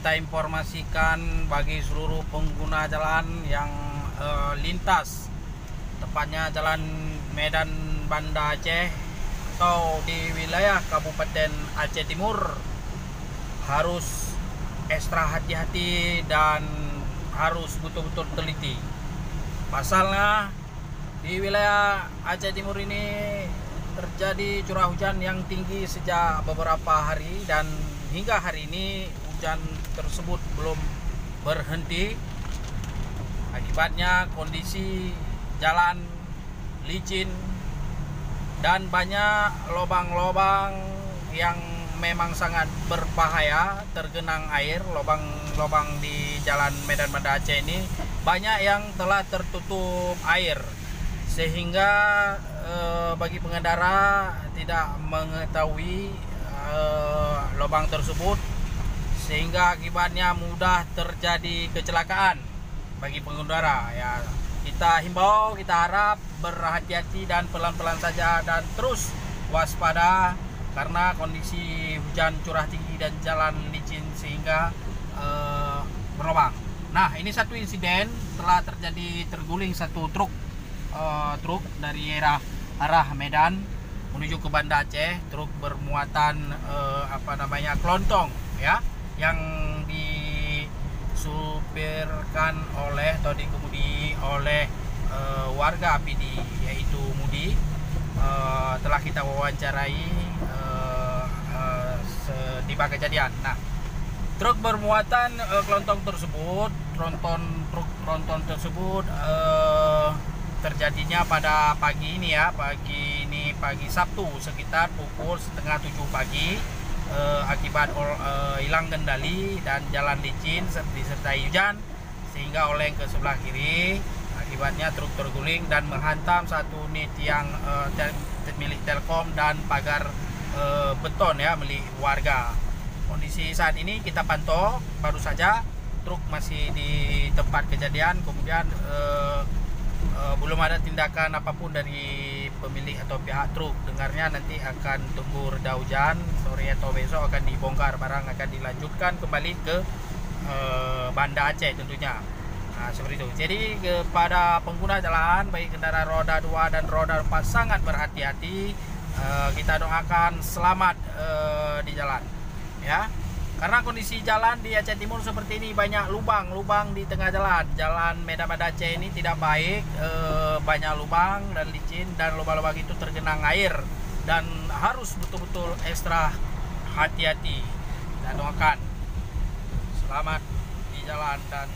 kita informasikan bagi seluruh pengguna jalan yang lintas, tepatnya jalan Medan Banda Aceh atau di wilayah Kabupaten Aceh Timur, harus ekstra hati-hati dan harus betul-betul teliti. Pasalnya di wilayah Aceh Timur ini terjadi curah hujan yang tinggi sejak beberapa hari, dan hingga hari ini hujan tersebut belum berhenti. Akibatnya kondisi jalan licin dan banyak lubang-lubang yang memang sangat berbahaya tergenang air. Lubang-lubang di jalan Medan Banda Aceh ini banyak yang telah tertutup air, sehingga bagi pengendara tidak mengetahui lubang tersebut, sehingga akibatnya mudah terjadi kecelakaan bagi pengendara. Ya, kita himbau, kita harap berhati-hati dan pelan-pelan saja dan terus waspada karena kondisi hujan curah tinggi dan jalan licin sehingga berlubang. Nah, ini satu insiden telah terjadi, terguling satu truk dari arah Medan menuju ke Banda Aceh. Truk bermuatan kelontong ya, yang disupirkan oleh atau dikemudi oleh warga APD, yaitu Mudi. Telah kita wawancarai setiba kejadian. Nah, truk bermuatan kelontong tersebut, truk tronton tersebut terjadinya pada pagi ini ya, pagi Sabtu sekitar pukul setengah 7 pagi, akibat hilang kendali dan jalan licin disertai hujan, sehingga oleng ke sebelah kiri. Akibatnya truk terguling dan menghantam satu unit tiang milik Telkom dan pagar beton ya milik warga. Kondisi saat ini kita pantau, baru saja truk masih di tempat kejadian, kemudian belum ada tindakan apapun dari pemilik atau pihak truk. Dengarnya nanti akan tunggu reda hujan, sore atau besok akan dibongkar, barang akan dilanjutkan kembali ke Banda Aceh tentunya. Nah, seperti itu. Jadi kepada pengguna jalan, baik kendaraan roda 2 dan roda 4, sangat berhati-hati. Kita doakan selamat di jalan ya. Karena kondisi jalan di Aceh Timur seperti ini, banyak lubang-lubang di tengah jalan. Jalan Medan Banda Aceh ini tidak baik, banyak lubang dan licin, dan lubang-lubang itu tergenang air, dan harus betul-betul ekstra hati-hati. Dan doakan selamat di jalan dan